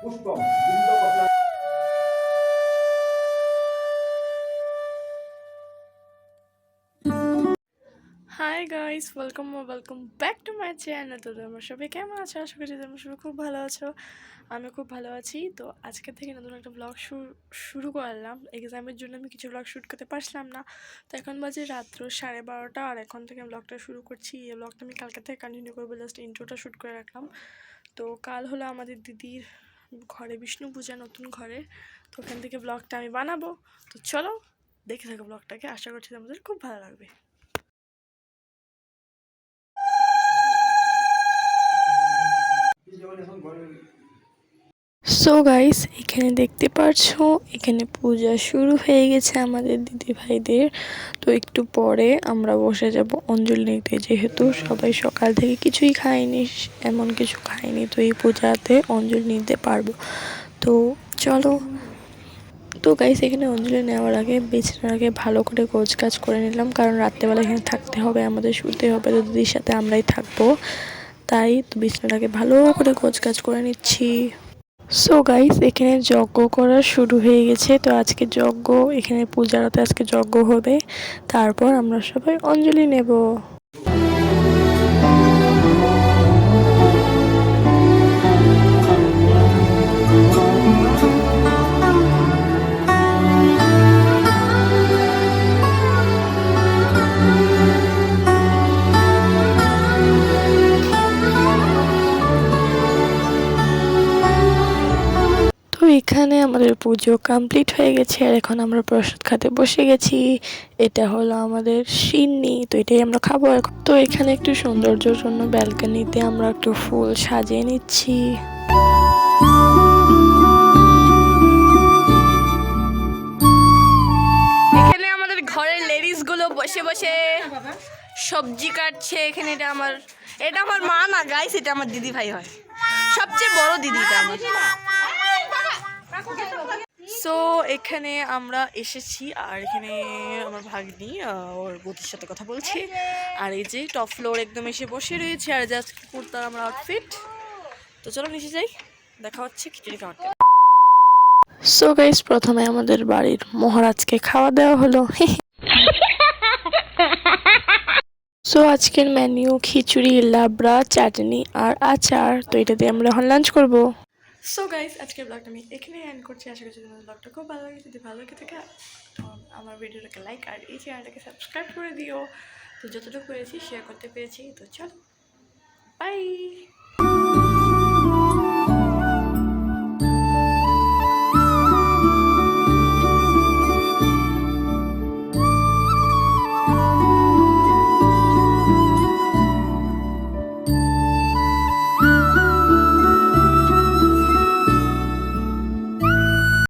Hi guys, welcome back to my channel. তো তোমরা সবাই কেমন আছো? আশা করি তোমরা সবাই খুব ভালো আছো। আমি খুব ভালো আছি। তো আজকে থেকে নতুন একটা ব্লগ শুরু করলাম। এক্সামের জন্য আমি কিছু ব্লগ শ্যুট করতে পারছিলাম না, তো এখন বাজে রাত্র 12:30, আর এখন থেকে ব্লগটা শুরু করছি। এই ব্লগটা আমি কালকে থেকে কন্টিনিউ করবো, জাস্ট ইন্ট্রোটা শ্যুট করে রাখলাম। তো কাল হলো আমাদের দিদির ঘরে বিষ্ণু পূজা, নতুন ঘরে। তো ওখান থেকে ব্লগটা আমি বানাবো। তো চলো দেখে থাকো ব্লগটাকে, আশা করছি তোমাদের খুব ভালো লাগবে। সো গাইস, এখানে দেখতে পারছো, এখানে পূজা শুরু হয়ে গেছে আমাদের দিদি ভাইদের। তো একটু পরে আমরা বসে যাব অঞ্জলি নিতে, যেহেতু সবাই সকাল থেকে কিছুই খায়নি, এমন কিছু খায়নি, তো এই পূজাতে অঞ্জলি নিতে পারবো। তো চলো। তো গাইস, এখানে অঞ্জলি নেওয়ার আগে, বিছানার আগে ভালো করে গোছগাছ করে নিলাম, কারণ রাত্রেবেলা এখানে থাকতে হবে, আমাদের শুতে হবে, তো দিদির সাথে আমরাই থাকবো। তাই তো বিছানার আগে ভালো করে গোছগাছ করে নিচ্ছি। সো গাইস, এখানে যজ্ঞ করা শুরু হয়ে গেছে। তো আজকে যজ্ঞ, এখানে পূজারাতে আজকে যজ্ঞ হবে, তারপর আমরা সবাই অঞ্জলি নেব। তো এখানে আমাদের পুজো কমপ্লিট হয়ে গেছে, আর এখন আমরা প্রসাদ খেতে বসে গেছি। এটা হলো আমাদের সিন্নি, তো এটাই আমরা খাবো এখন। তো এখানে একটু সৌন্দর্যের জন্য ব্যালকনিতে আমরা একটু ফুল সাজিয়ে নিচ্ছি। এখানে আমাদের ঘরের লেডিস গুলো বসে বসে সবজি কাটছে। এখানে এটা আমার মা না গাইস, এটা আমার দিদি ভাই হয়, সবচেয়ে বড় দিদি এটা আমার। সো এখানে আমরা এসেছি, আর এখানে আমার ভাগ্নি ওর বউদের সাথে কথা বলছি। আর এই যে টপ ফ্লোর একদম এসে বসে রয়েছে, আর জাস্ট কুর্তার আমার আউটফিট। তো চলো নিচে যাই, দেখা হচ্ছে খিচুড়ি খাওয়াতে। সো গাইস, প্রথমে আমাদের বাড়ির মহারাজকে খাওয়া দেওয়া হলো। সো আজকের মেনু খিচুড়ি, লাবড়া, চাটনি আর আচার। তো এটা দিয়ে আমরা এখন লাঞ্চ করবো। সো গাইস, আজকের ব্লগটা আমি এখানে এন্ড করছি। আশা করছি তোমাদের ব্লগটা খুব ভালো লাগে। যদি ভালো লাগে থাকে তো আমার ভিডিওটাকে লাইক আর এই চ্যানেলটাকে সাবস্ক্রাইব করে দিও। তো যতটুকু পেরেছি শেয়ার করতে পেরেছি। তো চলো, বাই।